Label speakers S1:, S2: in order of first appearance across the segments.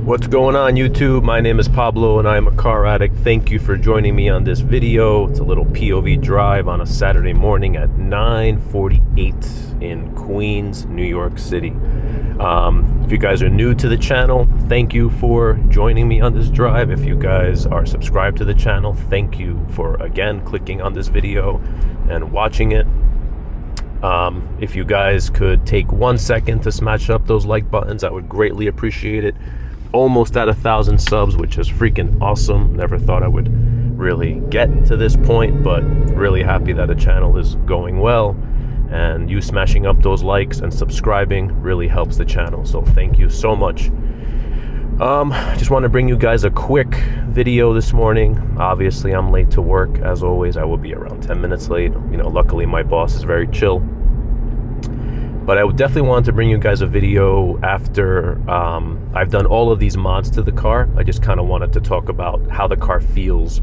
S1: What's going on, YouTube? My name is Pablo and I am a car addict. Thank you for joining me on this video. It's a little POV drive on a Saturday morning at 9:48 in Queens, New York City. If you guys are new to the channel, thank you for joining me on this drive. If you guys are subscribed to the channel, thank you for again clicking on this video and watching it. If you guys could take 1 second to smash up those like buttons, I would greatly appreciate it. Almost at 1,000 subs, which is freaking awesome. Never thought I would really get to this point, but really happy that the channel is going well, and you smashing up those likes and subscribing really helps the channel, so thank you so much. I just want to bring you guys a quick video this morning. Obviously I'm late to work, as always. I will be around 10 minutes late. You know, luckily my boss is very chill. But I definitely wanted to bring you guys a video after I've done all of these mods to the car. I just kind of wanted to talk about how the car feels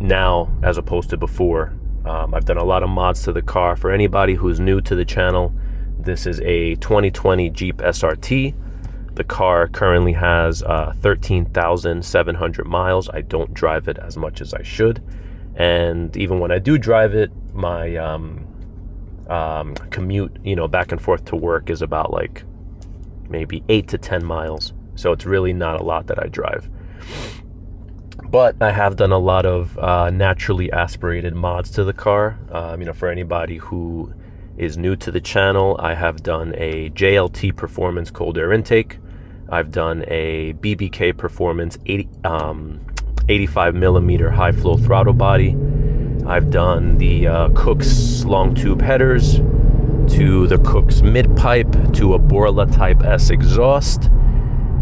S1: now as opposed to before. I've done a lot of mods to the car. For anybody who's new to the channel, this is a 2020 Jeep SRT. The car currently has 13,700 miles. I don't drive it as much as I should. And even when I do drive it, my commute, you know, back and forth to work is about like maybe 8 to 10 miles. So it's really not a lot that I drive. But I have done a lot of naturally aspirated mods to the car. You know, for anybody who is new to the channel, I have done a JLT Performance cold air intake. I've done a BBK Performance 85 millimeter high flow throttle body. I've done the Kooks long tube headers to the Kooks Mid-pipe to a Borla Type S exhaust.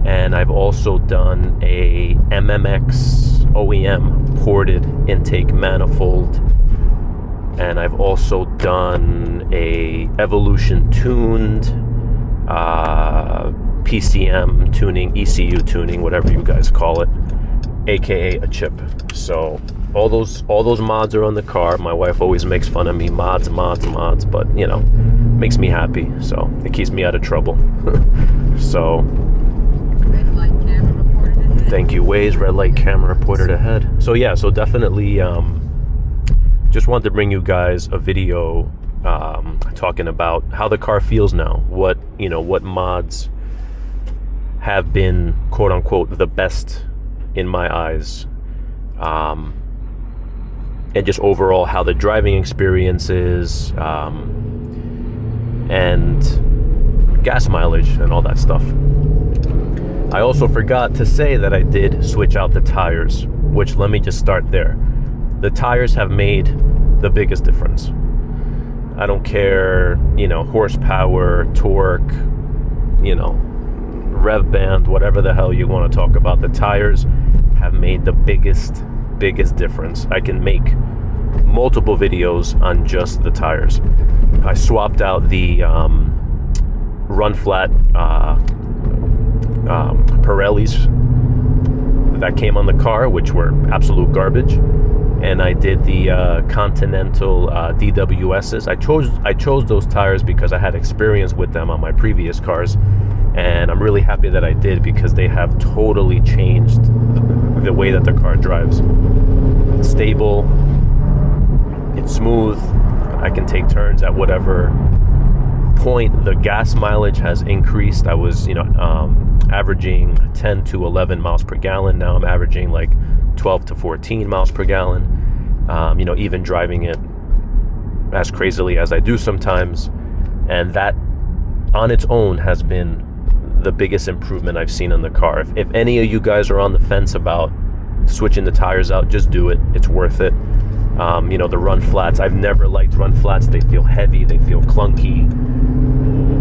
S1: And I've also done a MMX OEM ported intake manifold. And I've also done a Evolution tuned PCM tuning, ECU tuning, whatever you guys call it, aka a chip. So all those mods are on the car. My wife always makes fun of me, mods, but you know, makes me happy, so it keeps me out of trouble. So red light camera reported ahead. Thank you, Waze, red light camera reported ahead. So yeah, so definitely just wanted to bring you guys a video talking about how the car feels now, what, you know, what mods have been quote unquote the best in my eyes, and just overall how the driving experience is, and gas mileage and all that stuff. I also forgot to say that I did switch out the tires, which, let me just start there. The tires have made the biggest difference. I don't care, you know, horsepower, torque, you know, rev band, whatever the hell you want to talk about. The tires have made the biggest difference. I can make multiple videos on just the tires. I swapped out the run flat Pirellis that came on the car, which were absolute garbage, and I did the Continental DWSs. I chose those tires because I had experience with them on my previous cars, and I'm really happy that I did, because they have totally changed the way that the car drives. It's stable, it's smooth, I can take turns at whatever point. The gas mileage has increased. I was, you know, averaging 10 to 11 miles per gallon. Now I'm averaging like 12 to 14 miles per gallon. You know, even driving it as crazily as I do sometimes. And that on its own has been the biggest improvement I've seen on the car. If any of you guys are on the fence about switching the tires out, just do it. It's worth it. You know, the run flats, I've never liked run flats. They feel heavy, they feel clunky,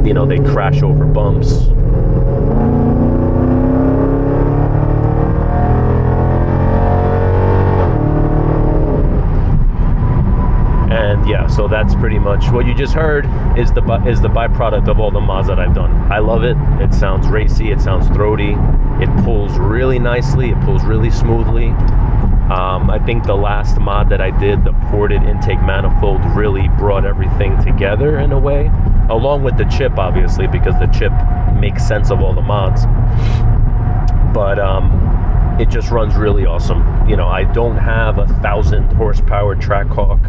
S1: you know, they crash over bumps. And yeah, so that's pretty much what you just heard is the byproduct of all the mods that I've done. I love it. It sounds racy, it sounds throaty, it pulls really nicely, it pulls really smoothly. I think the last mod that I did, the ported intake manifold, really brought everything together in a way, along with the chip, obviously, because the chip makes sense of all the mods. but it just runs really awesome. You know, I don't have 1,000 horsepower Trackhawk.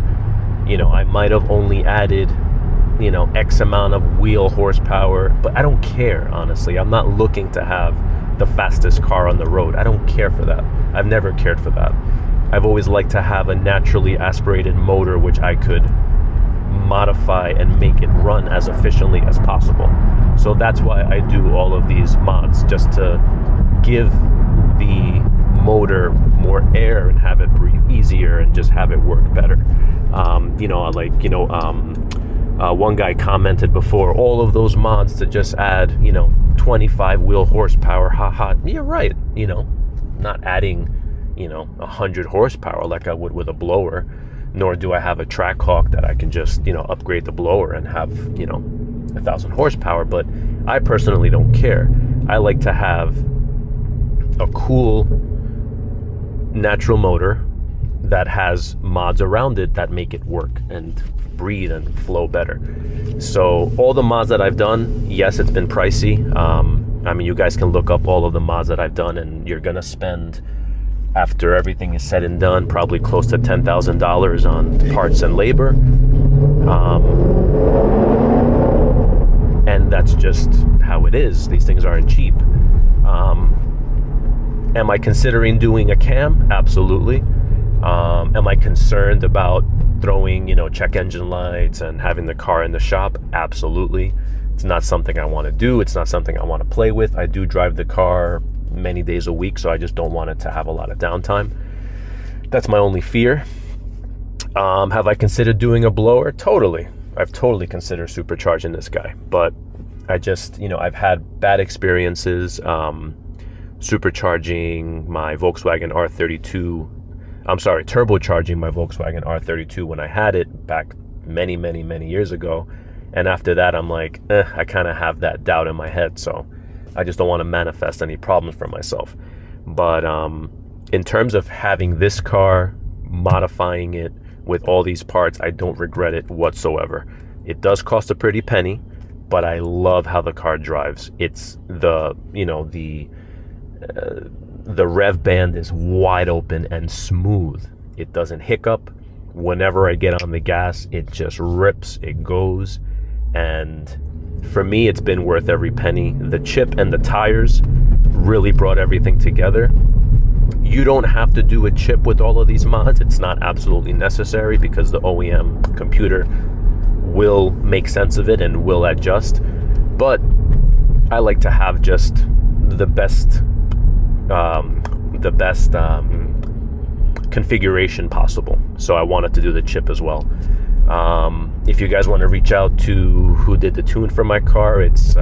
S1: You know, I might have only added, you know, X amount of wheel horsepower, but I don't care, honestly. I'm not looking to have the fastest car on the road. I don't care for that. I've never cared for that. I've always liked to have a naturally aspirated motor which I could modify and make it run as efficiently as possible. So that's why I do all of these mods, just to give the motor more air and have it breathe easier and just have it work better. You know, like, you know, one guy commented before, all of those mods to just add, you know, 25 wheel horsepower, haha. You're right, you know, not adding, you know, 100 horsepower like I would with a blower, nor do I have a Trackhawk that I can just, you know, upgrade the blower and have, you know, 1,000 horsepower. But I personally don't care. I like to have a cool natural motor that has mods around it that make it work and breathe and flow better. So all the mods that I've done, yes, it's been pricey. I mean, you guys can look up all of the mods that I've done, and you're gonna spend, after everything is said and done, probably close to $10,000 on parts and labor. And that's just how it is. These things aren't cheap. Am I considering doing a cam? Absolutely. Am I concerned about throwing, you know, check engine lights and having the car in the shop? Absolutely. It's not something I want to do. It's not something I want to play with. I do drive the car many days a week, so I just don't want it to have a lot of downtime. That's my only fear. Have I considered doing a blower? Totally. I've totally considered supercharging this guy, but I just, you know, I've had bad experiences supercharging my Volkswagen R32. I'm sorry, turbocharging my Volkswagen R32 when I had it back many years ago. And after that, I'm like, I kind of have that doubt in my head, so I just don't want to manifest any problems for myself. But in terms of having this car, modifying it with all these parts, I don't regret it whatsoever. It does cost a pretty penny, but I love how the car drives. It's the, you know, the rev band is wide open and smooth. It doesn't hiccup. Whenever I get on the gas, it just rips, it goes. And for me, it's been worth every penny. The chip and the tires really brought everything together. You don't have to do a chip with all of these mods. It's not absolutely necessary, because the OEM computer will make sense of it and will adjust. But I like to have just the best configuration possible. So I wanted to do the chip as well. If you guys want to reach out to who did the tune for my car, it's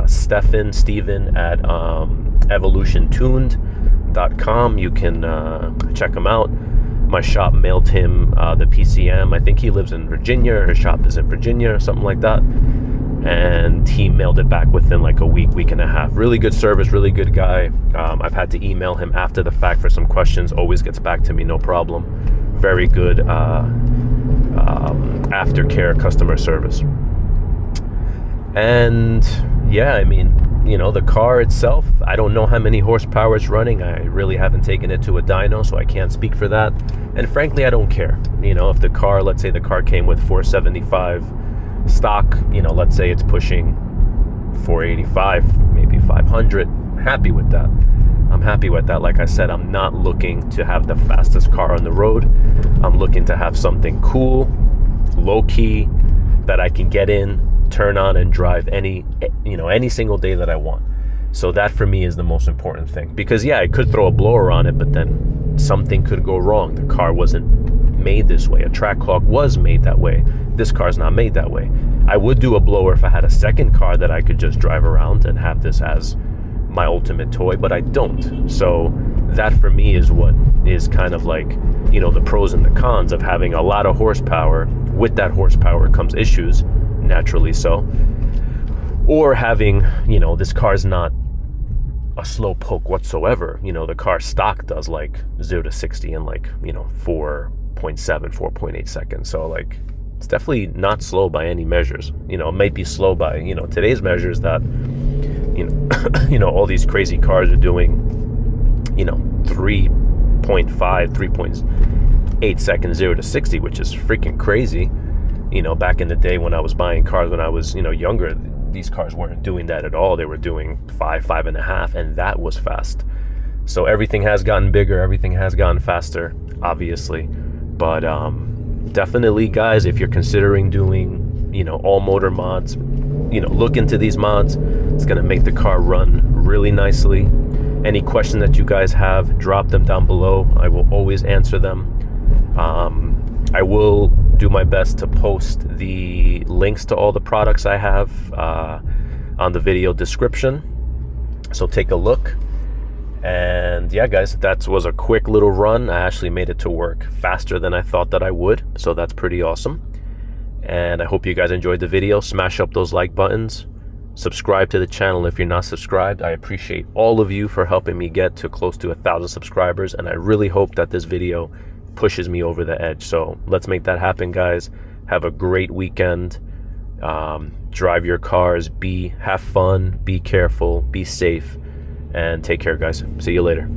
S1: Steven at evolutiontuned.com. You can check him out. My shop mailed him the PCM. I think he lives in Virginia, or his shop is in Virginia or something like that. And he mailed it back within like a week and a half. Really good service, really good guy. I've had to email him after the fact for some questions. Always gets back to me, no problem. Very good aftercare customer service. And yeah, I mean, you know, the car itself, I don't know how many horsepower it's running. I really haven't taken it to a dyno, so I can't speak for that. And frankly, I don't care. You know, if the car, let's say the car came with 475 stock, you know, let's say it's pushing 485, maybe 500, I'm happy with that. I'm happy with that. Like I said, I'm not looking to have the fastest car on the road. I'm looking to have something cool, low-key, that I can get in, turn on, and drive any single day that I want. So that for me is the most important thing. Because yeah, I could throw a blower on it, but then something could go wrong. The car wasn't made this way. A Trackhawk was made that way. This car's not made that way. I would do a blower if I had a second car that I could just drive around and have this as my ultimate toy, but I don't. So that for me is what is kind of like, you know, the pros and the cons of having a lot of horsepower. With that horsepower comes issues, naturally so. Or having, you know, this car's not a slow poke whatsoever. You know, the car stock does like 0 to 60 in like, you know, 4.7, 4.8 seconds. So like, it's definitely not slow by any measures. You know, it might be slow by, you know, today's measures that, you know, you know, all these crazy cars are doing you know, 3.8 seconds 0 to 60, which is freaking crazy. You know, back in the day when I was buying cars when I was, you know, younger, these cars weren't doing that at all. They were doing 5.5, and that was fast. So everything has gotten bigger, everything has gotten faster, obviously. But definitely, guys, if you're considering doing, you know, all motor mods, you know, look into these mods. It's gonna make the car run really nicely. Any question that you guys have, drop them down below. I will always answer them. I will do my best to post the links to all the products I have on the video description, so take a look. And yeah, guys, that was a quick little run. I actually made it to work faster than I thought that I would, so that's pretty awesome. And I hope you guys enjoyed the video. Smash up those like buttons, subscribe to the channel if you're not subscribed. I appreciate all of you for helping me get to close to 1,000 subscribers, and I really hope that this video pushes me over the edge. So let's make that happen, guys. Have a great weekend. Drive your cars, have fun, be careful, be safe, and take care, guys. See you later.